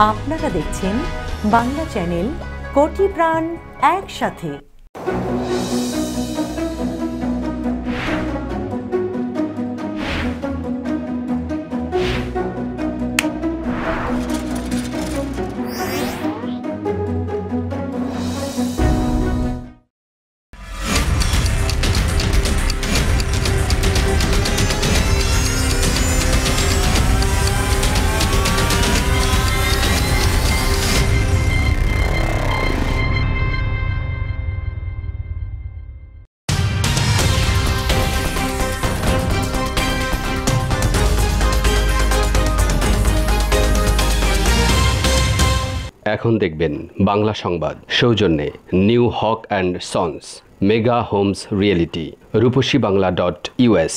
আপনারা দেখছেন বাংলা চ্যানেল কোটি প্রাণ একসাথে। এখন দেখবেন বাংলা সংবাদ সৌজন্যে new Haque and sons, mega homes realty, রূপসীবাংলা.us,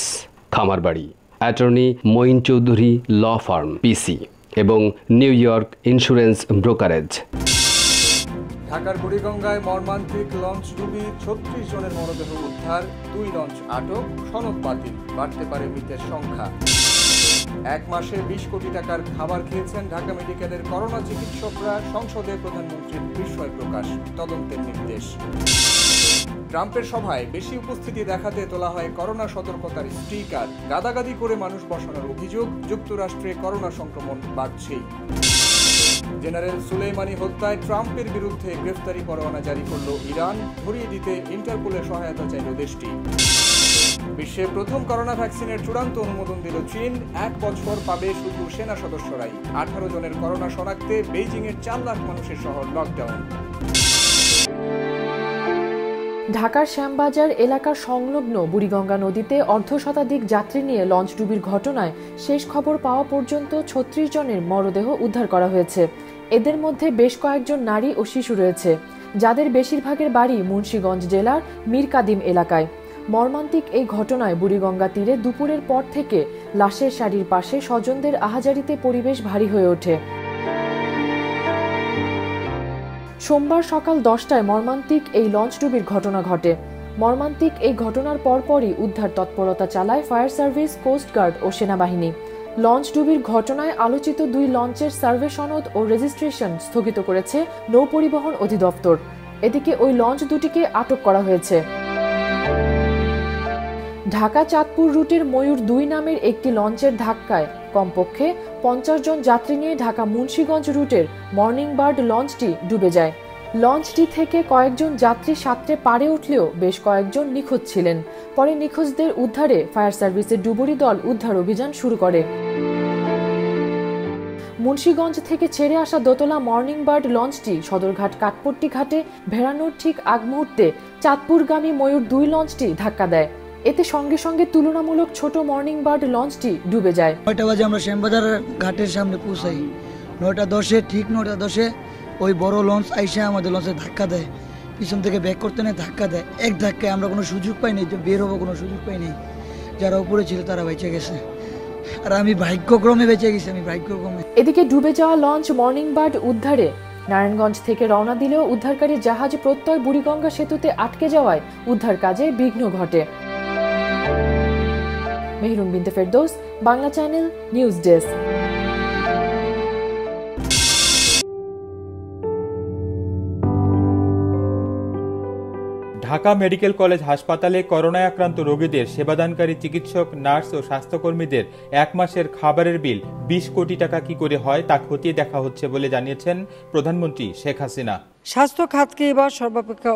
খামারবাড়ি, attorney Moin Chowdhury law firm PC এবং নিউ ইয়র্ক ইন্স্যুরেন্স ব্রোকারেজ। ঢাকার বুড়িগঙ্গায় মর্মান্তিক লঞ্চ ডুবি ৩৬ জনের মরদেহ উদ্ধার, ২ লঞ্চ আটক, সনদ বাতিল, বাড়তে পারে মৃতের সংখ্যা। ১ মাসে ২০ কোটি টাকার খাবার খেয়েছেন ঢাকা মেডিকেলের করোনা চিকিৎসকরা, সংসদে প্রধানমন্ত্রীর বিস্ময় প্রকাশ, তদন্তের নির্দেশ। ট্রাম্পের সভায় বেশি উপস্থিতি দেখাতে তোলা হয় করোনা সতর্কতার স্টিকার, গাদাগাদি করে মানুষ বসানোর অভিযোগ, যুক্তরাষ্ট্রে করোনা সংক্রমণ বাড়ছেই। জেনারেল সুলেইমানি হত্যায় ট্রাম্পের বিরুদ্ধে গ্রেফতারি পরোয়ানা জারি করল ইরান, ধরিয়ে দিতে ইন্টারপোলের সহায়তা চাইল দেশটি। বিশ্বে প্রথম করোনা ভ্যাকসিনের চূড়ান্ত অনুমোদন দিল চীন, ১ বছর পাবে শুধু সেনা সদস্যরাই। ১৮ জনের করোনা শনাক্তে বেইজিংয়ের ৪ লাখ মানুষের শহর লকডাউন। ঢাকার শ্যামবাজার এলাকার সংলগ্ন বুড়িগঙ্গা নদীতে অর্ধশতাধিক যাত্রী নিয়ে লঞ্চ ডুবির ঘটনায় শেষ খবর পাওয়া পর্যন্ত ৩৬ জনের মরদেহ উদ্ধার করা হয়েছে। এদের মধ্যে বেশ কয়েকজন নারী ও শিশু রয়েছে, যাদের বেশিরভাগের বাড়ি মুন্সিগঞ্জ জেলার মীরকাদিম এলাকায়। মর্মান্তিক এই ঘটনায় বুড়িগঙ্গা তীরে দুপুরের পর থেকে লাশের সারির পাশে স্বজনদের আহাজারিতে পরিবেশ ভারী হয়ে ওঠে। সোমবার সকাল 10টায় মর্মান্তিক এই লঞ্চ ডুবির ঘটনা ঘটে। মর্মান্তিক এই ঘটনার পরপরই উদ্ধার তৎপরতা চালায় ফায়ার সার্ভিস, কোস্টগার্ড ও সেনাবাহিনী। লঞ্চ ডুবির ঘটনায় আলোচিত ২ লঞ্চের সার্ভে সনদ ও রেজিস্ট্রেশন স্থগিত করেছে নৌপরিবহন অধিদপ্তর। এদিকে ওই লঞ্চ দুটিকে আটক করা হয়েছে। ঢাকা চাঁদপুর রুটের ময়ূর ২ নামের একটি লঞ্চের ধাক্কায় কমপক্ষে ৫০ জন যাত্রী নিয়ে ঢাকা মুন্সিগঞ্জ রুটের মর্নিং বার্ড লঞ্চটি ডুবে যায়। লঞ্চটি থেকে কয়েকজন যাত্রী সাঁতরে পাড়ে উঠলেও বেশ কয়েকজন নিখোঁজ ছিলেন। পরে নিখোঁজদের উদ্ধারে ফায়ার সার্ভিসের ডুবুরি দল উদ্ধার অভিযান শুরু করে। মুন্সিগঞ্জ থেকে ছেড়ে আসা দোতলা মর্নিং বার্ড লঞ্চটি সদরঘাট কাঠপট্টি ঘাটে ভেড়ানোর ঠিক আগ মুহূর্তে চাঁদপুরগামী ময়ূর ২ লঞ্চটি ধাক্কা দেয়। এতে সঙ্গে সঙ্গে তুলনামূলক ছোট মর্নিং বার্ড লঞ্চটি ডুবে যায়। ৯টা বাজে আমরা শ্যামবাজার ঘাটের সামনে পৌঁছাই। ৯টা ১০ ঠিক ৯টা ১০ ওই বড় লঞ্চ আইসা আমাদের লঞ্চে ধাক্কা দেয়, পিছন থেকে ব্যাক করতে নেই ধাক্কা দেয়। এক ধাক্কায় আমরা কোনো সুযোগ পাইনি, যে বের হবো কোনো সুযোগ পাইনি। যারা উপরে ছিল তারা বেঁচে গেছে, আর আমি ভাগ্যক্রমে বেঁচে গেছি, আমি ভাগ্যক্রমে। এদিকে ডুবে যাওয়া লঞ্চ মর্নিং বার্ড উদ্ধারে নারায়ণগঞ্জ থেকে রওনা দিলেও উদ্ধারকারী জাহাজ প্রত্যয় বুড়িগঙ্গা সেতুতে আটকে যাওয়ায় উদ্ধার কাজে বিঘ্ন ঘটে। মেহরুন বিনতে Ferdous, Bangla channel, news desk. Dhaka medical college হাসপাতালে করোনায় আক্রান্ত রোগীদের সেবাদানকারী চিকিৎসক, নার্স ও স্বাস্থ্যকর্মীদের ১ মাসের খাবারের বিল ২০ কোটি টাকা কি করে হয় তা খতিয়ে দেখা হচ্ছে বলে জানিয়েছেন প্রধানমন্ত্রী শেখ হাসিনা। স্বাস্থ্য খাতকে এবার সর্বাপেক্ষা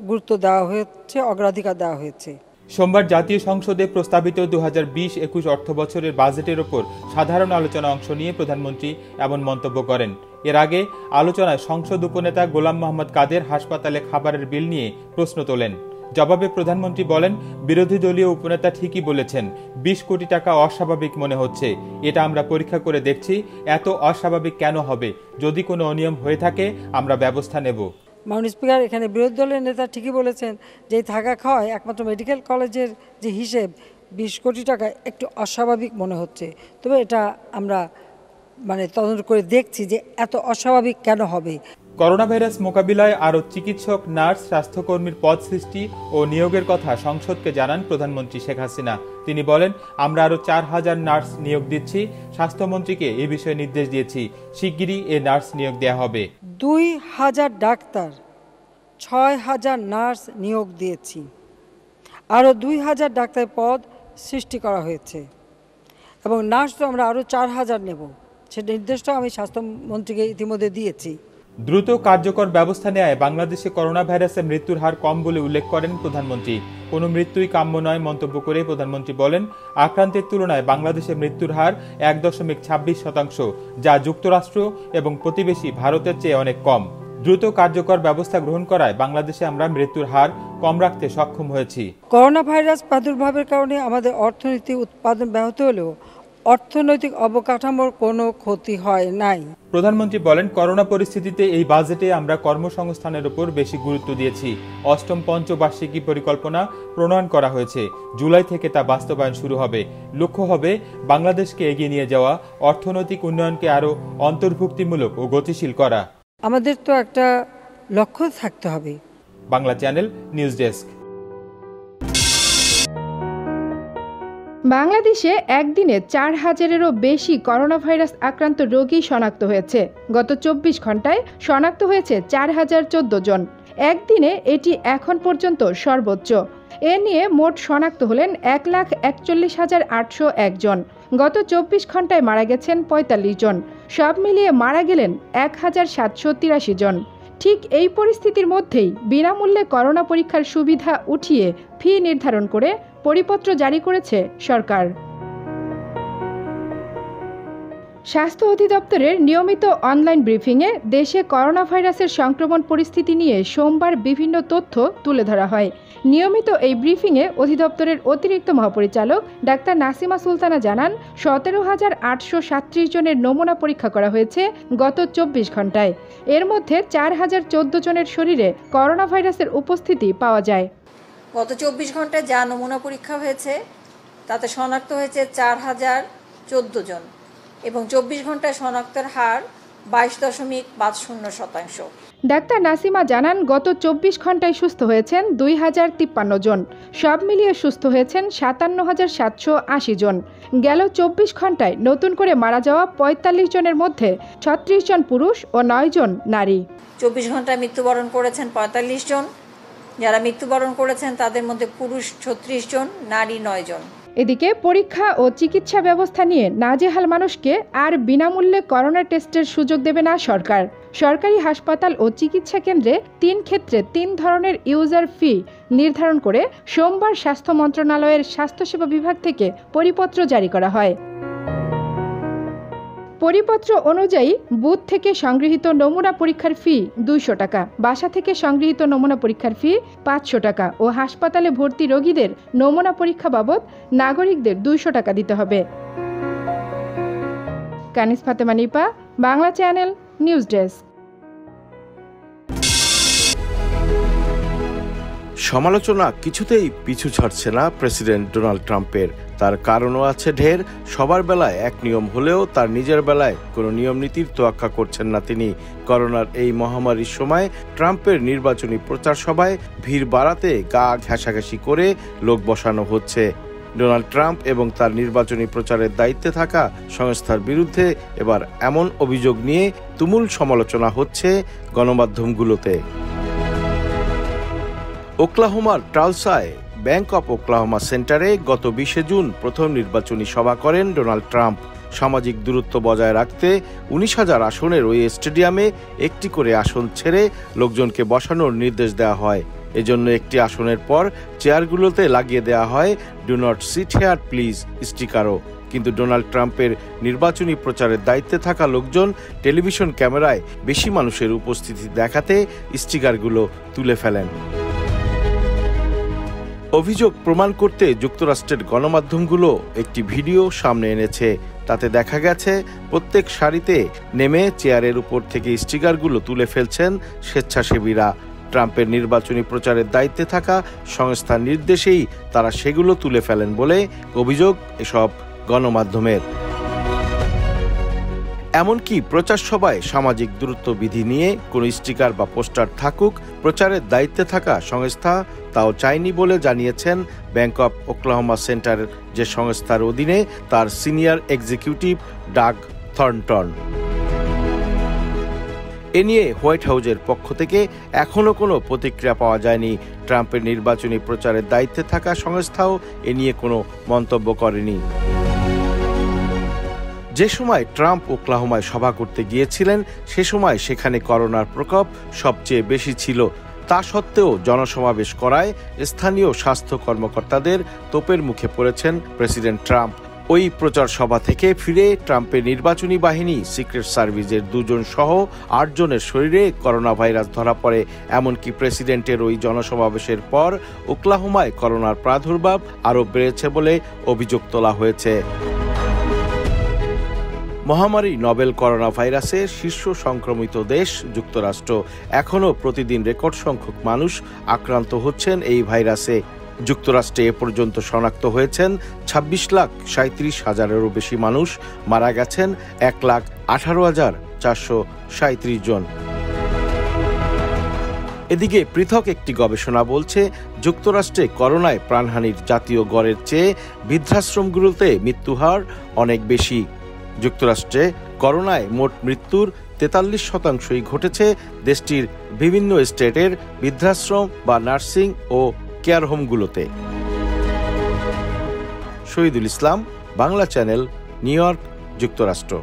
গুরুত্ব দেওয়া হয়েছে, অগ্রাধিকার দেওয়া হয়েছে। সোমবার জাতীয় সংসদে প্রস্তাবিত ২০২০-২১ অর্থ বছরের বাজেটের ওপর সাধারণ আলোচনা অংশ নিয়ে প্রধানমন্ত্রী এমন মন্তব্য করেন। এর আগে আলোচনায় সংসদ উপনেতা গোলাম মোহাম্মদ কাদের হাসপাতালে খাবারের বিল নিয়ে প্রশ্ন তোলেন। জবাবে প্রধানমন্ত্রী বলেন, বিরোধী দলীয় উপনেতা ঠিকই বলেছেন, ২০ কোটি টাকা অস্বাভাবিক মনে হচ্ছে। এটা আমরা পরীক্ষা করে দেখছি, এত অস্বাভাবিক কেন হবে? যদি কোনো অনিয়ম হয়ে থাকে আমরা ব্যবস্থা নেব। মাননীয় স্পিকার, এখানে বিরোধী দলের নেতা ঠিকই বলেছেন যে থাকা খাওয়ায় একমাত্র মেডিকেল কলেজের যে হিসেব ২০ কোটি টাকা একটু অস্বাভাবিক মনে হচ্ছে। তবে এটা আমরা তদন্ত করে দেখছি যে এত অস্বাভাবিক কেন হবে। করোনা ভাইরাস মোকাবিলায় আরও চিকিৎসক, নার্স, স্বাস্থ্যকর্মীর পদ সৃষ্টি ও নিয়োগের কথা সংসদকে জানান প্রধানমন্ত্রী শেখ হাসিনা। তিনি বলেন, আমরা আরও 4000 নার্স নিয়োগ দিচ্ছি। স্বাস্থ্যমন্ত্রীকে এ বিষয়ে নির্দেশ দিয়েছি, শিগগিরই এ নার্স নিয়োগ দেওয়া হবে। 2000 ডাক্তার, 6000 নার্স নিয়োগ দিয়েছি। আরও 2000 ডাক্তারের পদ সৃষ্টি করা হয়েছে এবং নার্স তো আমরা আরও 4000 নেব। সে নির্দেশটা আমি স্বাস্থ্যমন্ত্রীকে ইতিমধ্যে দিয়েছি। দ্রুত কার্যকর ব্যবস্থা নেয় বাংলাদেশে করোনা ভাইরাসে মৃত্যুর হার কম বলে উল্লেখ করেন প্রধানমন্ত্রী। কোনো মৃত্যুই কাম্য নয় মন্তব্য করে প্রধানমন্ত্রী বলেন, আক্রান্তের তুলনায় বাংলাদেশে মৃত্যুর হার 1.26%, যা যুক্তরাষ্ট্র এবং প্রতিবেশী ভারতের চেয়ে অনেক কম। দ্রুত কার্যকর ব্যবস্থা গ্রহণ করায় বাংলাদেশে আমরা মৃত্যুর হার কম রাখতে সক্ষম হয়েছি। করোনা ভাইরাস প্রাদুর্ভাবের কারণে আমাদের অর্থনীতি উৎপাদন ব্যাহত হলেও অর্থনৈতিক অবকাঠামোর কোনো ক্ষতি হয় নাই। প্রধানমন্ত্রী বলেন, করোনা পরিস্থিতিতে এই বাজেটে আমরা কর্মসংস্থানের উপর বেশি গুরুত্ব দিয়েছি। অষ্টম পঞ্চবার্ষিকী পরিকল্পনা প্রণয়ন করা হয়েছে। জুলাই থেকে তা বাস্তবায়ন শুরু হবে। লক্ষ্য হবে বাংলাদেশকে এগিয়ে নিয়ে যাওয়া, অর্থনৈতিক উন্নয়নকে আরও অন্তর্ভুক্তিমূলক ও গতিশীল করা। আমাদের তো একটা লক্ষ্য থাকতে হবে। Bangla channel, news desk. বাংলাদেশে একদিনে 4000-এরও বেশি করোনা ভাইরাস আক্রান্ত রোগী শনাক্ত হয়েছে। গত 24 ঘন্টায় শনাক্ত হয়েছে 4014 জন। একদিনে এটি এখন পর্যন্ত সর্বোচ্চ। এ নিয়ে মোট শনাক্ত হলেন 1,41,801 জন। গত 24 ঘন্টায় মারা গেছেন 45 জন। সব মিলিয়ে মারা গেলেন 1783 জন। ঠিক এই পরিস্থিতির মধ্যেই বিনামূল্যে করোনা পরীক্ষার সুবিধা উঠিয়ে ফি নির্ধারণ করে পরিপত্র জারি করেছে সরকার। স্বাস্থ্য অধিদপ্তরের নিয়মিত অনলাইন ব্রিফিংয়ে দেশে করোনা ভাইরাসের সংক্রমণ পরিস্থিতি নিয়ে সোমবার বিভিন্ন তথ্য তুলে ধরা হয়। নিয়মিত এই ব্রিফিংয়ে অধিদপ্তরের অতিরিক্ত মহাপরিচালক ডাক্তার নাসিমা সুলতানা জানান, 17,837 জনের নমুনা পরীক্ষা করা হয়েছে গত 24 ঘন্টায়। এর মধ্যে 4014 জনের শরীরে করোনা ভাইরাসের উপস্থিতি পাওয়া যায়। গত 24 ঘন্টায় যা নমুনা পরীক্ষা হয়েছে তাতে শনাক্ত হয়েছে 4014 জন এবং 24 ঘন্টায় শনাক্তের হার 22.50%। ডাক্তার নাসিমা জানান, গত 24 ঘন্টায় সুস্থ হয়েছেন 2053 জন। সব মিলিয়ে সুস্থ হয়েছেন 57,780 জন। গেল 24 ঘন্টায় নতুন করে মারা যাওয়া 45 জনের মধ্যে 36 জন পুরুষ ও 9 জন নারী। 24 ঘন্টায় মৃত্যুবরণ করেছেন 45 জন। যারা মৃত্যুবরণ করেছেন তাদের মধ্যে পুরুষ 36 জন, নারী 9 জন। এদিকে পরীক্ষা ও চিকিৎসা ব্যবস্থা নিয়ে নাজেহাল মানুষকে আর বিনামূল্যে করোনা টেস্টের সুযোগ দেবে না সরকার। সরকারি হাসপাতাল ও চিকিৎসা কেন্দ্রে 3 ক্ষেত্রে 3 ধরনের ইউজার ফি নির্ধারণ করে সোমবার স্বাস্থ্য মন্ত্রণালয়ের স্বাস্থ্যসেবা বিভাগ থেকে পরিপত্র জারি করা হয়। পরিপত্র অনুযায়ী বুথ থেকে সংগৃহীত নমুনা পরীক্ষার ফি 200 টাকা, বাসা থেকে সংগৃহীত নমুনা পরীক্ষার ফি 500 টাকা ও হাসপাতালে ভর্তি রোগীদের নমুনা পরীক্ষা বাবদ নাগরিকদের 200 টাকা দিতে হবে। Kanis Fatema Nipa, Bangla channel, news desk. সমালোচনা কিছুতেই পিছু ছাড়ছে না প্রেসিডেন্ট ডোনাল্ড ট্রাম্পের। তার কারণও আছে ঢের। সবার বেলায় এক নিয়ম হলেও তার নিজের বেলায় কোনো নিয়ম নীতির তোয়াক্কা করছেন না তিনি। করোনার এই মহামারীর সময় ট্রাম্পের নির্বাচনী প্রচার সভায় ভিড় বাড়াতে গা ঘেঁষাঘেঁষি করে লোক বসানো হচ্ছে। ডোনাল্ড ট্রাম্প এবং তার নির্বাচনী প্রচারের দায়িত্বে থাকা সংস্থার বিরুদ্ধে এবার এমন অভিযোগ নিয়ে তুমুল সমালোচনা হচ্ছে গণমাধ্যমগুলোতে। ওকলাহোমার টালসায় ব্যাংক অফ ওকলাহোমা সেন্টারে গত 20 জুন প্রথম নির্বাচনী সভা করেন ডোনাল্ড ট্রাম্প। সামাজিক দূরত্ব বজায় রাখতে 19,000 আসনের ওই স্টেডিয়ামে একটি করে আসন ছেড়ে লোকজনকে বসানোর নির্দেশ দেওয়া হয়। এজন্য একটি আসনের পর চেয়ারগুলোতে লাগিয়ে দেওয়া হয় do not sit here please স্টিকারও। কিন্তু ডোনাল্ড ট্রাম্পের নির্বাচনী প্রচারের দায়িত্বে থাকা লোকজন টেলিভিশন ক্যামেরায় বেশি মানুষের উপস্থিতি দেখাতে স্টিকারগুলো তুলে ফেলেন। অভিযোগ প্রমাণ করতে যুক্তরাষ্ট্রের গণমাধ্যমগুলো একটি ভিডিও সামনে এনেছে। তাতে দেখা গেছে প্রত্যেক সারিতে নেমে চেয়ারের উপর থেকে স্টিকারগুলো তুলে ফেলছেন স্বেচ্ছাসেবীরা। ট্রাম্পের নির্বাচনী প্রচারের দায়িত্বে থাকা সংস্থার নির্দেশেই তারা সেগুলো তুলে ফেলেন বলে অভিযোগ এসব গণমাধ্যমের। এমনকি প্রচার সভায় সামাজিক দূরত্ব বিধি নিয়ে কোনো স্টিকার বা পোস্টার থাকুক, প্রচারের দায়িত্বে থাকা সংস্থা তাও চায়নি বলে জানিয়েছেন ব্যাংক অব ওকলাহোমা সেন্টার, যে সংস্থার অধীনে তার সিনিয়র এক্সিকিউটিভ ডাগ থর্নটন। এ নিয়ে হোয়াইট হাউসের পক্ষ থেকে এখনও কোনো প্রতিক্রিয়া পাওয়া যায়নি। ট্রাম্পের নির্বাচনী প্রচারের দায়িত্বে থাকা সংস্থাও এ নিয়ে কোনো মন্তব্য করেনি। যে সময় ট্রাম্প ওকলাহোমায় সভা করতে গিয়েছিলেন সে সময় সেখানে করোনার প্রকোপ সবচেয়ে বেশি ছিল। তা সত্ত্বেও জনসমাবেশ করায় স্থানীয় স্বাস্থ্য কর্মকর্তাদের তোপের মুখে পড়েছেন প্রেসিডেন্ট ট্রাম্প। ওই প্রচার সভা থেকে ফিরে ট্রাম্পের নির্বাচনী বাহিনী, সিক্রেট সার্ভিসের 2 জন সহ 8 জনের শরীরে করোনা ভাইরাস ধরা পড়ে। এমনকি প্রেসিডেন্টের ওই জনসমাবেশের পর ওকলাহোমায় করোনার প্রাদুর্ভাব আরও বেড়েছে বলে অভিযোগ তোলা হয়েছে। মহামারী নভেল করোনা ভাইরাসের শীর্ষ সংক্রমিত দেশ যুক্তরাষ্ট্র। এখনও প্রতিদিন রেকর্ড সংখ্যক মানুষ আক্রান্ত হচ্ছেন এই ভাইরাসে। যুক্তরাষ্ট্রে এ পর্যন্ত শনাক্ত হয়েছেন 26,37,000-এরও বেশি মানুষ, মারা গেছেন 1,18,437 জন। এদিকে পৃথক একটি গবেষণা বলছে যুক্তরাষ্ট্রে করোনায় প্রাণহানির জাতীয় গড়ের চেয়ে বৃদ্ধাশ্রমগুলোতে মৃত্যুহার অনেক বেশি। যুক্তরাষ্ট্রে করোনায় মোট মৃত্যুর 43% ঘটেছে দেশটির বিভিন্ন স্টেটের বৃদ্ধাশ্রম বা নার্সিং ও care হোমগুলোতে। Shahidul Islam, Bangla channel, new York, যুক্তরাষ্ট্র।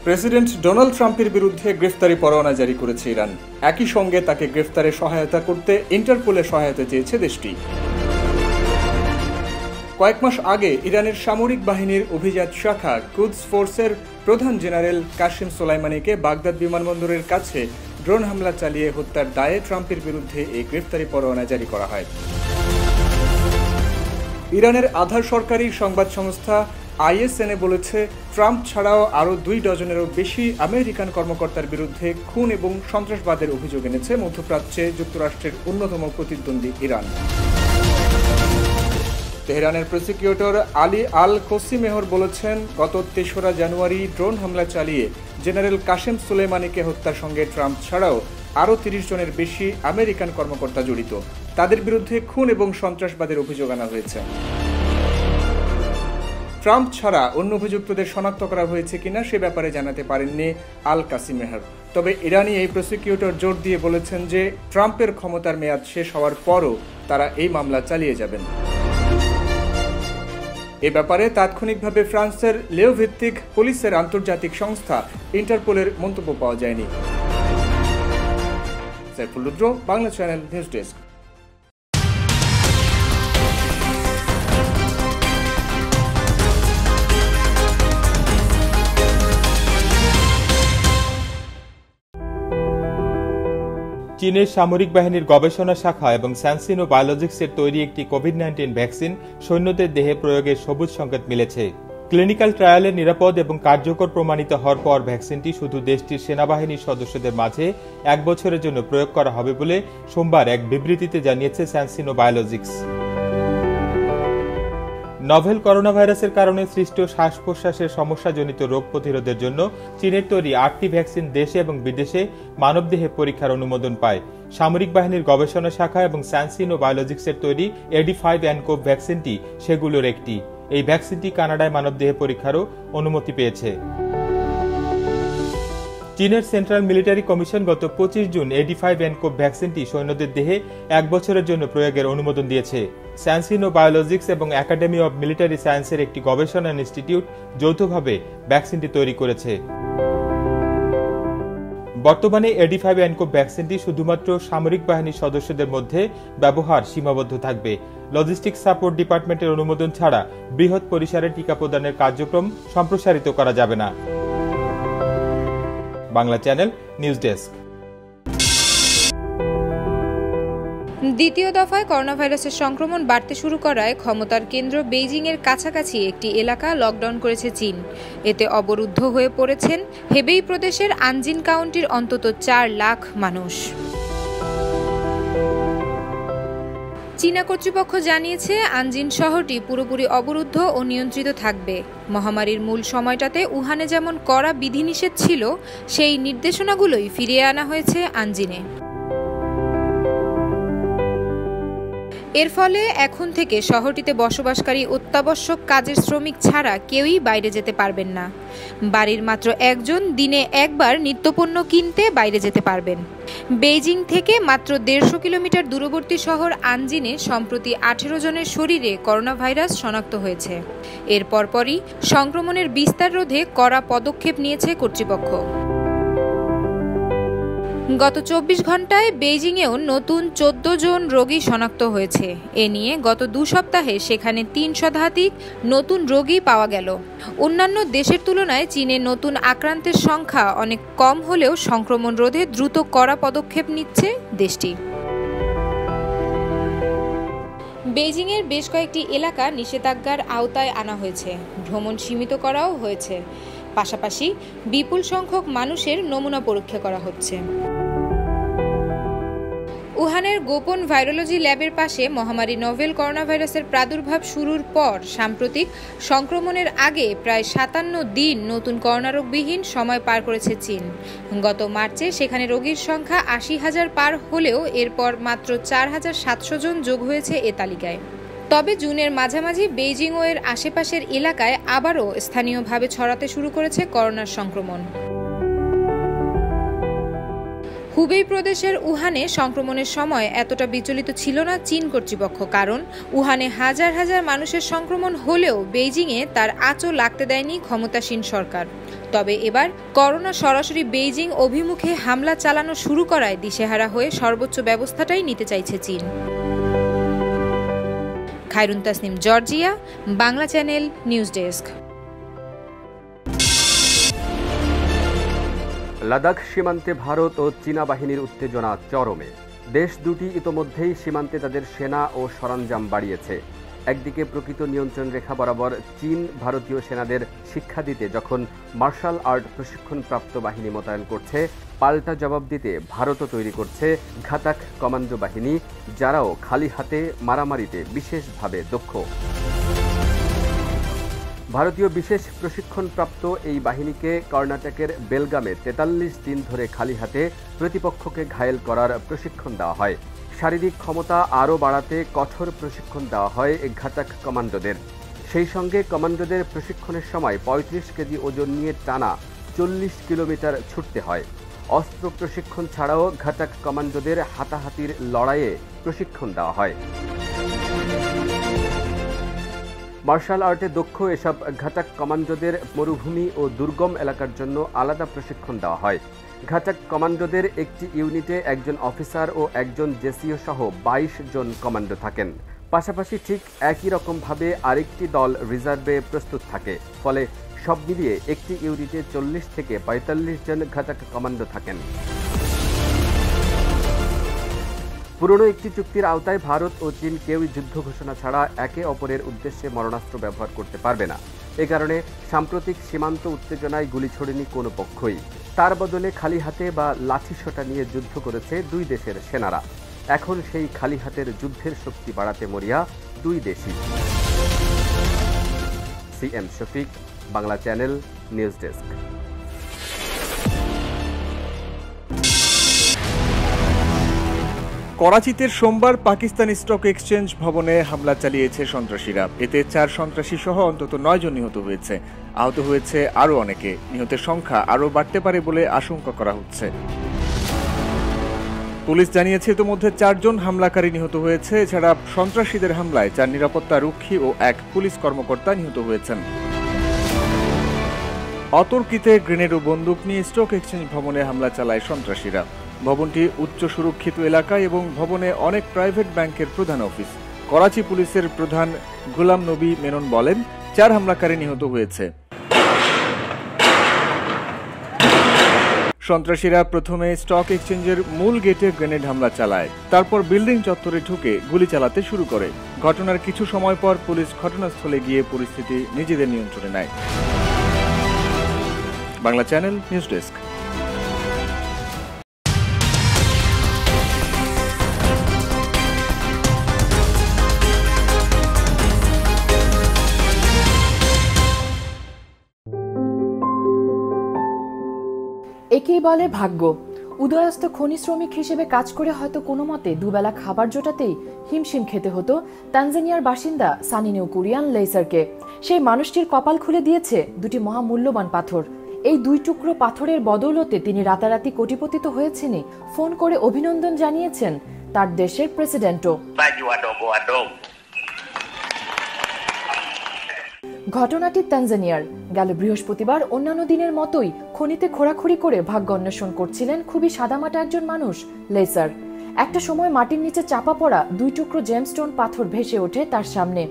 প্রেসিডেন্ট ডোনাল্ড ট্রাম্পের বিরুদ্ধে গ্রেফতারি পরোয়ানা জারি করেছে ইরান। একই সঙ্গে তাকে গ্রেফতারে সহায়তা করতে ইন্টারপোলের সহায়তা চেয়েছে দেশটি। কয়েক মাস আগে ইরানের সামরিক বাহিনীর অভিজাত শাখা কুদস ফোর্সের প্রধান জেনারেল কাসিম সোলাইমানিকে বাগদাদ বিমানবন্দরের কাছে ড্রোন হামলা চালিয়ে হত্যার দায়ে ট্রাম্পের বিরুদ্ধে এই গ্রেফতারি পরোয়ানা জারি করা হয়। ইরানের আধা সরকারি সংবাদ সংস্থা ISN বলেছে, ট্রাম্প ছাড়াও আরও 2 ডজনেরও বেশি আমেরিকান কর্মকর্তার বিরুদ্ধে খুন এবং সন্ত্রাসবাদের অভিযোগ এনেছে মধ্যপ্রাচ্যে যুক্তরাষ্ট্রের অন্যতম প্রতিদ্বন্দ্বী ইরান। তেহরানের প্রসিকিউটর আলী আল কোসিমেহর বলেছেন, গত 3রা জানুয়ারি ড্রোন হামলা চালিয়ে জেনারেল কাসেম সুলেমানিকে হত্যার সঙ্গে ট্রাম্প ছাড়াও আরও 30 জনের বেশি আমেরিকান কর্মকর্তা জড়িত। তাদের বিরুদ্ধে খুন এবং সন্ত্রাসবাদের অভিযোগ আনা হয়েছে। ট্রাম্প ছাড়া অন্য অভিযুক্তদের শনাক্ত করা হয়েছে কিনা সে ব্যাপারে জানাতে পারেননি আল কাসিমেহর। তবে ইরানি এই প্রসিকিউটর জোর দিয়ে বলেছেন যে ট্রাম্পের ক্ষমতার মেয়াদ শেষ হওয়ার পরও তারা এই মামলা চালিয়ে যাবেন। এ ব্যাপারে তাৎক্ষণিকভাবে ফ্রান্সের লেও ভিত্তিক পুলিশের আন্তর্জাতিক সংস্থা ইন্টারপোলের মন্তব্য পাওয়া যায়নি। সাইফুল রুদ্র, বাংলা চ্যানেল, নিউজ ডেস্ক। চীনের সামরিক বাহিনীর গবেষণা শাখা এবং স্যানসিনো বায়োলজিক্সের তৈরি একটি কোভিড-19 ভ্যাকসিন সৈন্যদের দেহে প্রয়োগের সবুজ সংকেত মিলেছে। ক্লিনিক্যাল ট্রায়ালের নিরাপদ এবং কার্যকর প্রমাণিত হওয়ার পর ভ্যাকসিনটি শুধু দেশটির সেনাবাহিনীর সদস্যদের মাঝে 1 বছরের জন্য প্রয়োগ করা হবে বলে সোমবার এক বিবৃতিতে জানিয়েছে স্যানসিনো বায়োলজিক্স। নভেল করোনা ভাইরাসের কারণে সৃষ্ট শ্বাস প্রশ্বাসের সমস্যাজনিত রোগ প্রতিরোধের জন্য চীনের তৈরি 8টি ভ্যাকসিন দেশে এবং বিদেশে মানবদেহে পরীক্ষার অনুমোদন পায়। সামরিক বাহিনীর গবেষণা শাখা এবং স্যানসিনো বায়োলজিক্সের তৈরি AD5-ANCOV ভ্যাকসিনটি সেগুলোর একটি। এই ভ্যাকসিনটি কানাডায় মানবদেহে পরীক্ষারও অনুমতি পেয়েছে। চীনের সেন্ট্রাল মিলিটারি কমিশন গত 25 জুন AD5-ANCOV ভ্যাকসিনটি সৈন্যদের দেহে 1 বছরের জন্য প্রয়োগের অনুমোদন দিয়েছে। স্যানসিনো বায়োলজিক্স এবং একাডেমি অব মিলিটারি সায়েন্সের একটি গবেষণা ইনস্টিটিউট যৌথভাবে ভ্যাকসিনটি তৈরি করেছে। বর্তমানে AD5-ANCOV ভ্যাকসিনটি শুধুমাত্র সামরিক বাহিনীর সদস্যদের মধ্যে ব্যবহার সীমাবদ্ধ থাকবে। লজিস্টিক্স সাপোর্ট ডিপার্টমেন্টের অনুমোদন ছাড়া বৃহৎ পরিসরে টিকা প্রদানের কার্যক্রম সম্প্রসারিত করা যাবে না। Bangla channel, news desk. দ্বিতীয় দফায় করোনা ভাইরাসের সংক্রমণ বাড়তে শুরু করায় ক্ষমতার কেন্দ্র বেইজিংয়ের কাছাকাছি একটি এলাকা লকডাউন করেছে চীন। এতে অবরুদ্ধ হয়ে পড়েছেন হেবেই প্রদেশের আনজিন কাউন্টির অন্তত 4 লাখ মানুষ। চীনা কর্তৃপক্ষ জানিয়েছে আনজিন শহরটি পুরোপুরি অবরুদ্ধ ও নিয়ন্ত্রিত থাকবে। মহামারীর মূল সময়টাতে উহানে যেমন কড়া বিধিনিষেধ ছিল, সেই নির্দেশনাগুলোই ফিরিয়ে আনা হয়েছে আনজিনে। এর ফলে এখন থেকে শহরটিতে বসবাসকারী অত্যাবশ্যক কাজের শ্রমিক ছাড়া কেউই বাইরে যেতে পারবেন না। বাড়ির মাত্র একজন দিনে একবার নিত্যপণ্য কিনতে বাইরে যেতে পারবেন। বেইজিং থেকে মাত্র 150 কিলোমিটার দূরবর্তী শহর আনজিনে সম্প্রতি 18 জনের শরীরে করোনা ভাইরাস শনাক্ত হয়েছে। এর পরপরই সংক্রমণের বিস্তার রোধে কড়া পদক্ষেপ নিয়েছে কর্তৃপক্ষ। গত 24 ঘন্টায় বেইজিংয়েও নতুন 14 জন রোগী শনাক্ত হয়েছে। এ নিয়ে গত 2 সপ্তাহে সেখানে 3 শতাধিক নতুন রোগী পাওয়া গেল। অন্যান্য দেশের তুলনায় চীনে নতুন আক্রান্তের সংখ্যা অনেক কম হলেও সংক্রমণ রোধে দ্রুত কড়া পদক্ষেপ নিচ্ছে দেশটি। বেইজিংয়ের বেশ কয়েকটি এলাকা নিষেধাজ্ঞার আওতায় আনা হয়েছে, ভ্রমণ সীমিত করাও হয়েছে। পাশাপাশি বিপুল সংখ্যক মানুষের নমুনা পরীক্ষা করা হচ্ছে। উহানের গোপন ভাইরোলজি ল্যাবের পাশে মহামারী নোভেল করোনা ভাইরাসের প্রাদুর্ভাব শুরুর পর সাম্প্রতিক সংক্রমণের আগে প্রায় 57 দিন নতুন করোনারোগবিহীন সময় পার করেছে চীন। গত মার্চে সেখানে রোগীর সংখ্যা 80,000 পার হলেও এরপর মাত্র 4,700 জন যোগ হয়েছে এ তালিকায়। তবে জুনের মাঝামাঝি বেইজিং ও এর আশেপাশের এলাকায় আবারও স্থানীয়ভাবে ছড়াতে শুরু করেছে করোনার সংক্রমণ। হুবেই প্রদেশের উহানে সংক্রমণের সময় এতটা বিচলিত ছিল না চীন কর্তৃপক্ষ, কারণ উহানে হাজার হাজার মানুষের সংক্রমণ হলেও বেইজিংয়ে তার আঁচও লাগতে দেয়নি ক্ষমতাসীন সরকার। তবে এবার করোনা সরাসরি বেইজিং অভিমুখে হামলা চালানো শুরু করায় দিশেহারা হয়ে সর্বোচ্চ ব্যবস্থাটাই নিতে চাইছে চীন। Khairun Tasnim, Georgia, Bangla channel, news desk. Ladakh সীমান্তে ভারত ও চীনা বাহিনীর উত্তেজনা চরমে। দেশ দুটি ইতোমধ্যেই সীমান্তে তাদের সেনা ও সরঞ্জাম বাড়িয়েছে। একদিকে প্রকৃত নিয়ন্ত্রণ রেখা বরাবর চীন ভারতীয় সেনাদের শিক্ষা দিতে যখন মার্শাল আর্ট প্রশিক্ষণপ্রাপ্ত বাহিনী মোতায়েন করছে, পাল্টা জবাব দিতে ভারতও তৈরি করছে ঘাতাক কমান্ডো বাহিনী, যারাও খালি হাতে মারামারিতে বিশেষভাবে দক্ষ। ভারতীয় বিশেষ প্রশিক্ষণপ্রাপ্ত এই বাহিনীকে কর্ণাটকের বেলগামে 43 দিন ধরে খালি হাতে প্রতিপক্ষকে ঘায়েল করার প্রশিক্ষণ দেওয়া হয়। শারীরিক ক্ষমতা আরও বাড়াতে কঠোর প্রশিক্ষণ দেওয়া হয় ঘাতাক কমান্ডোদের। সেই সঙ্গে কমান্ডোদের প্রশিক্ষণের সময় 35 কেজি ওজন নিয়ে টানা 40 কিলোমিটার ছুটতে হয়। অস্ত্র প্রশিক্ষণ ছাড়াও ঘাতাক কমান্ডোদের হাতাহাতির লড়াইয়ে প্রশিক্ষণ দেওয়া হয়। মার্শাল আর্টে দক্ষ এসব ঘাতাক কমান্ডোদের মরুভূমি ও দুর্গম এলাকার জন্য আলাদা প্রশিক্ষণ দেওয়া হয়। ঘাতাক কমান্ডোদের একটি ইউনিটে একজন অফিসার ও একজন জেসিও সহ 22 জন কমান্ডো থাকেন। পাশাপাশি ঠিক একই রকমভাবে আরেকটি দল রিজার্ভে প্রস্তুত থাকে। ফলে সব মিলিয়ে একটি ইউনিটে 40 থেকে 45 জন ঘাতাক কমান্ডো থাকেন। পুরনো একটি চুক্তির আওতায় ভারত ও চীন কেউই যুদ্ধ ঘোষণা ছাড়া একে অপরের উদ্দেশ্যে মারণাস্ত্র ব্যবহার করতে পারবে না। এ কারণে সাম্প্রতিক সীমান্ত উত্তেজনায় গুলি ছোড়েনি কোনো পক্ষই। তার বদলে খালি হাতে বা লাঠিসোঁটা নিয়ে যুদ্ধ করেছে দুই দেশের সেনারা। এখন সেই খালি হাতের যুদ্ধের শক্তি বাড়াতে মরিয়া দুই দেশই। CM Shafiq, Bangla channel, news desk. করাচিতে সোমবার পাকিস্তান স্টক এক্সচেঞ্জ ভবনে হামলা চালিয়েছে সন্ত্রাসীরা। এতে 4 সন্ত্রাসী সহ অন্তত 9 জন নিহত হয়েছে। আহত হয়েছে আরও অনেকে। নিহতের সংখ্যা আরও বাড়তে পারে বলে আশঙ্কা করা হচ্ছে। পুলিশ জানিয়েছে ইতিমধ্যে 4 জন হামলাকারী নিহত হয়েছে। এছাড়া সন্ত্রাসীদের হামলায় 4 নিরাপত্তা রক্ষী ও 1 পুলিশ কর্মকর্তা নিহত হয়েছেন। অতর্কিতে গ্রেনেড ও বন্দুক নিয়ে স্টক এক্সচেঞ্জ ভবনে হামলা চালায় সন্ত্রাসীরা। ভবনটি উচ্চ সুরক্ষিত এলাকা এবং ভবনে অনেক প্রাইভেট ব্যাংকের প্রধান অফিস। করাচি পুলিশের প্রধান গোলাম নবী মেনন বলেন, 4 হামলাকারী নিহত হয়েছে। সন্ত্রাসীরা প্রথমে স্টক এক্সচেঞ্জের মূল গেটে গ্রেনেড হামলা চালায়, তারপর বিল্ডিং চত্বরে ঢুকে গুলি চালাতে শুরু করে। ঘটনার কিছু সময় পর পুলিশ ঘটনাস্থলে গিয়ে পরিস্থিতি নিজেদের নিয়ন্ত্রণে নেয়। Bangla channel, news desk. একেই বলে ভাগ্য। উদয়স্ত খনি শ্রমিক হিসেবে কাজ করে হয়তো কোনো মতে দুবেলা খাবার জোটাতেই হিমশিম খেতে হতো তানজানিয়ার বাসিন্দা সানিনিউ কুরিয়ান লেইসারকে। সেই মানুষটির কপাল খুলে দিয়েছে দুটি মহামূল্যবান পাথর। এই 2 টুকরো পাথরের বদৌলতে তিনি রাতারাতি কোটিপতি তো হয়েছেনই, ফোন করে অভিনন্দন জানিয়েছেন তার দেশের প্রেসিডেন্টও। ঘটনাটি তানজানিয়ার। গেল বৃহস্পতিবার অন্যান্য দিনের মতোই খনিতে খোঁড়াখুড়ি করে ভাগ্য অন্বেষণ করছিলেন খুবই সাদামাটা একজন মানুষ লেইসার। একটা সময় মাটির নিচে চাপা পড়া 2 টুকরো জেমস্টোন পাথর ভেসে ওঠে তার সামনে।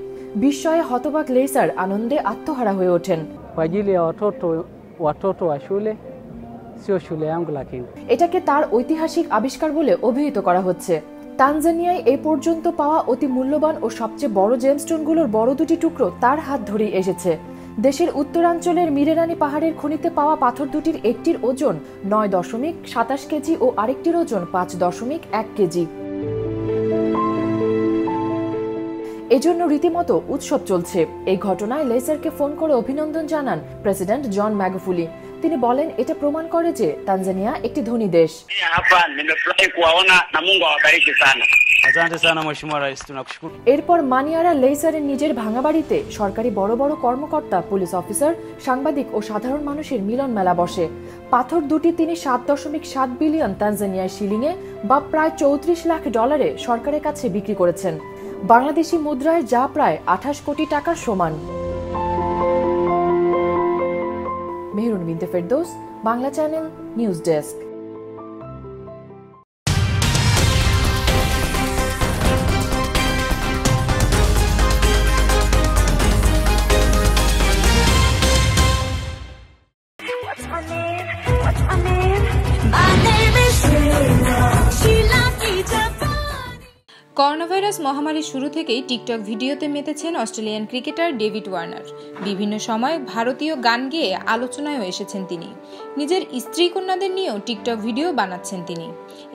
বিস্ময়ে হতবাক লেইসার আনন্দে আত্মহারা হয়ে ওঠেন। এটাকে তার ঐতিহাসিক আবিষ্কার বলে অভিহিত করা হচ্ছে। তানজানিয়ায় এ পর্যন্ত পাওয়া অতি মূল্যবান ও সবচেয়ে বড় জেমস্টোনগুলোর বড় 2টি টুকরো তার হাত ধরেই এসেছে। দেশের উত্তরাঞ্চলের মিরেরানি পাহাড়ের খনিতে পাওয়া পাথর দুটির একটির ওজন 9.27 কেজি ও আরেকটির ওজন 5.1 কেজি। এজন্য রীতিমতো উৎসব চলছে। এই ঘটনায় লেইসারকে ফোন করে অভিনন্দন জানান প্রেসিডেন্ট জন ম্যাগুফুলি। তিনি বলেন এটা প্রমাণ করে যে তানজানিয়া একটি ধনী দেশ। এরপর মানিয়ারা লেইসারের নিজের ভাঙা বাড়িতে সরকারি বড় বড় কর্মকর্তা, পুলিশ অফিসার, সাংবাদিক ও সাধারণ মানুষের মিলন মেলা বসে। পাথর দুটি তিনি 7.7 বিলিয়ন তানজানিয়ার শিলিংয়ে বা প্রায় 34 লাখ ডলারে সরকারের কাছে বিক্রি করেছেন। বাংলাদেশি মুদ্রায় যা প্রায় 28 কোটি টাকার সমান। মেহরুন বিনতে Ferdous, Bangla channel, news desk. Coronavirus মহামারীর শুরু থেকেই টিকটক ভিডিওতে মেতেছেন অস্ট্রেলিয়ান ক্রিকেটার ডেভিড ওয়ার্নার। বিভিন্ন সময় ভারতীয় গান গেয়ে আলোচনায়ও এসেছেন তিনি। নিজের স্ত্রী কন্যাদের নিয়েও টিকটক ভিডিও বানাচ্ছেন তিনি।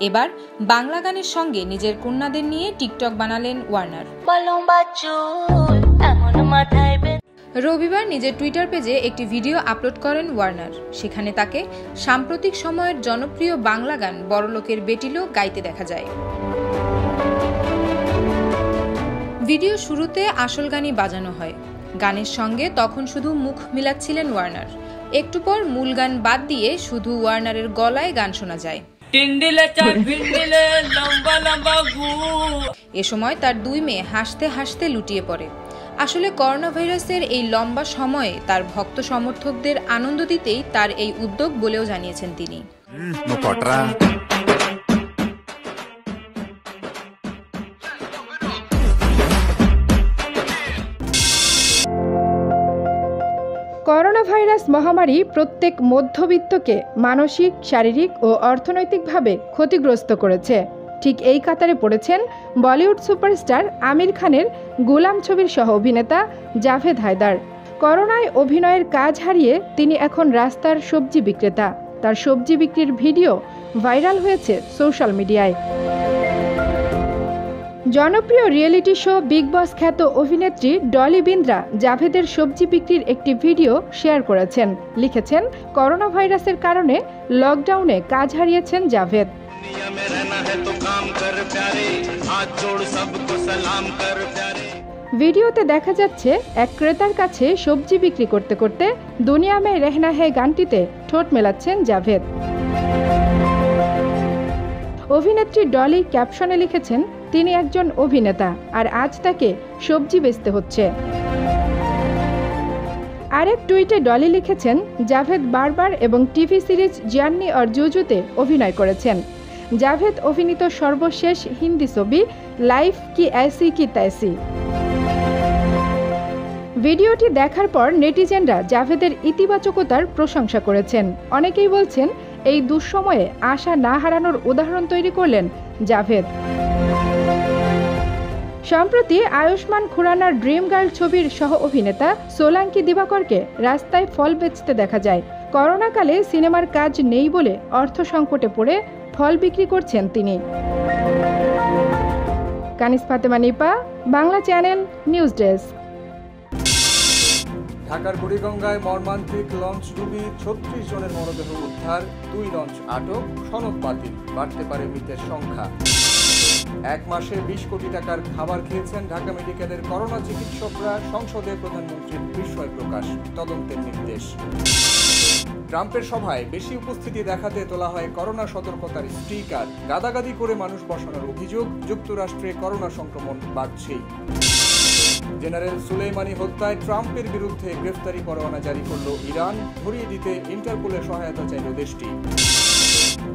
এবার বাংলা গানের সঙ্গে নিজের কন্যাদের নিয়ে টিকটক বানালেন ওয়ার্নার। রবিবার নিজের টুইটার পেজে একটি ভিডিও আপলোড করেন ওয়ার্নার। সেখানে তাকে সাম্প্রতিক সময়ের জনপ্রিয় বাংলা গান বড়লোকের বেটিলো গাইতে দেখা যায়। ভিডিও শুরুতে আসল গানই বাজানো হয়। গানের সঙ্গে তখন শুধু মুখ মিলাচ্ছিলেন ওয়ার্নার। একটু পর মূল গান বাদ দিয়ে শুধু ওয়ার্নারের গলায় গান শোনা যায়। এ সময় তার 2 মেয়ে হাসতে হাসতে লুটিয়ে পড়ে। আসলে করোনা ভাইরাসের এই লম্বা সময়ে তার ভক্ত সমর্থকদের আনন্দ দিতেই তার এই উদ্যোগ বলেও জানিয়েছেন তিনি। করোনা ভাইরাস মহামারী প্রত্যেক মধ্যবিত্তকে মানসিক, শারীরিক ও অর্থনৈতিকভাবে ক্ষতিগ্রস্ত করেছে। ঠিক এই কাতারে পড়েছেন বলিউড সুপারস্টার আমির খানের গোলাম ছবির সহ অভিনেতা জাভেদ হায়দার। করোনায় অভিনয়ের কাজ হারিয়ে তিনি এখন রাস্তার সবজি বিক্রেতা। তার সবজি বিক্রির ভিডিও ভাইরাল হয়েছে সোশ্যাল মিডিয়ায়। জনপ্রিয় রিয়েলিটি শো বিগ বস খ্যাত অভিনেত্রী ডলি বিন্দ্রা জাভেদের সবজি বিক্রির একটি ভিডিও শেয়ার করেছেন। লিখেছেন, করোনা ভাইরাসের কারণে লকডাউনে কাজ হারিয়েছেন জাভেদ। ভিডিওতে দেখা যাচ্ছে এক ক্রেতার কাছে সবজি বিক্রি করতে করতে দুনিয়া মে রহনা হে গানটিতে ঠোঁট মেলাচ্ছেন জাভেদ। অভিনেত্রী ডলি ক্যাপশনে লিখেছেন, তিনি একজন অভিনেতা আর আজ তাকে সবজি বেচতে হচ্ছে। আরেক টুইটে ডলি লিখেছেন, জাভেদ বারবার এবং টিভি সিরিজ জার্নি অর জুজুতে অভিনয় করেছেন। জাভেদ অভিনীত সর্বশেষ হিন্দি ছবি লাইফ কি ऐसी কি तैसी। ভিডিওটি দেখার পর নেটিজেনরা জাভেদের ইতিবাচকতার প্রশংসা করেছেন। অনেকেই বলছেন, এই দুঃসময়ে আশা না হারানোর উদাহরণ তৈরি করলেন জাভেদ। সম্প্রতি আয়ুষ্মান খুরানার ড্রিম গার্ল ছবির সহ অভিনেতা সোলাঙ্কি দিবাকরকে রাস্তায় ফল বেচতে দেখা যায়। করোনাকালে সিনেমার কাজ নেই বলে অর্থ সংকটে পড়ে ফল বিক্রি করছেন তিনি। Kanis Fatema Nipa, Bangla channel, news desk. ঢাকার বুড়িগঙ্গায় মর্মান্তিক লঞ্চডুবি, ৩৬ জনের মরদেহ উদ্ধার, ২ লঞ্চ আটক, সনদ বাতিল, বাড়তে পারে মৃতের সংখ্যা। এক মাসে ২০ কোটি টাকার খাবার খেয়েছেন ঢাকা মেডিকেলের করোনা চিকিৎসকরা, সংসদে প্রধানমন্ত্রীর বিস্ময় প্রকাশ, তদন্তের নির্দেশ। ট্রাম্পের সভায় বেশি উপস্থিতি দেখাতে তোলা হয় করোনা সতর্কতার স্টিকার, গাদাগাদি করে মানুষ বসানোর অভিযোগ, যুক্তরাষ্ট্রে করোনা সংক্রমণ বাড়ছেই। জেনারেল সুলেইমানি হত্যায় ট্রাম্পের বিরুদ্ধে গ্রেফতারি পরোয়ানা জারি করল ইরান, ধরিয়ে দিতে ইন্টারপোলের সহায়তা চাইল দেশটি।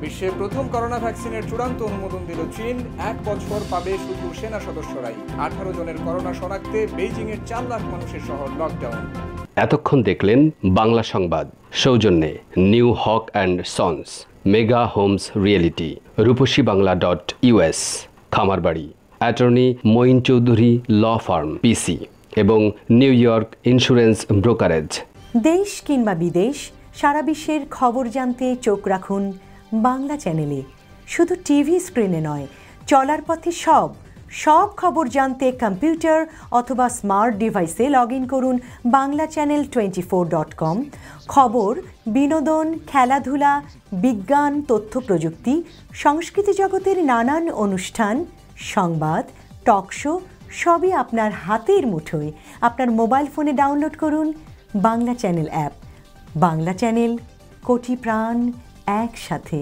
বিশ্বে প্রথম করোনা ভ্যাকসিনের চূড়ান্ত অনুমোদন দিল চীন, ১ বছর পাবে শুধু সেনা সদস্যরাই। ১৮ জনের করোনা শনাক্তে বেইজিংয়ের ৪ লাখ মানুষের শহর লকডাউন। এতক্ষণ দেখলেন বাংলা সংবাদ, সৌজন্যে new Haque and sons, mega homes realty, রূপসীবাংলা.us, খামারবাড়ি, attorney Moin Chowdhury law firm PC এবং নিউ ইয়র্ক ইন্স্যুরেন্স ব্রোকারেজ। দেশ কিংবা বিদেশ, সারা বিশ্বের খবর জানতে চোখ রাখুন বাংলা চ্যানেলে। শুধু টিভি স্ক্রিনে নয়, চলার পথে সব খবর জানতে কম্পিউটার অথবা স্মার্ট ডিভাইসে লগ ইন করুন banglaChannel24.com। খবর, বিনোদন, খেলাধুলা, বিজ্ঞান, তথ্য প্রযুক্তি, সংস্কৃতি জগতের নানান অনুষ্ঠান, সংবাদ, টক শো সবই আপনার হাতের মুঠোয়। আপনার মোবাইল ফোনে ডাউনলোড করুন Bangla channel app. Bangla channel, কোটি প্রাণ একসাথে।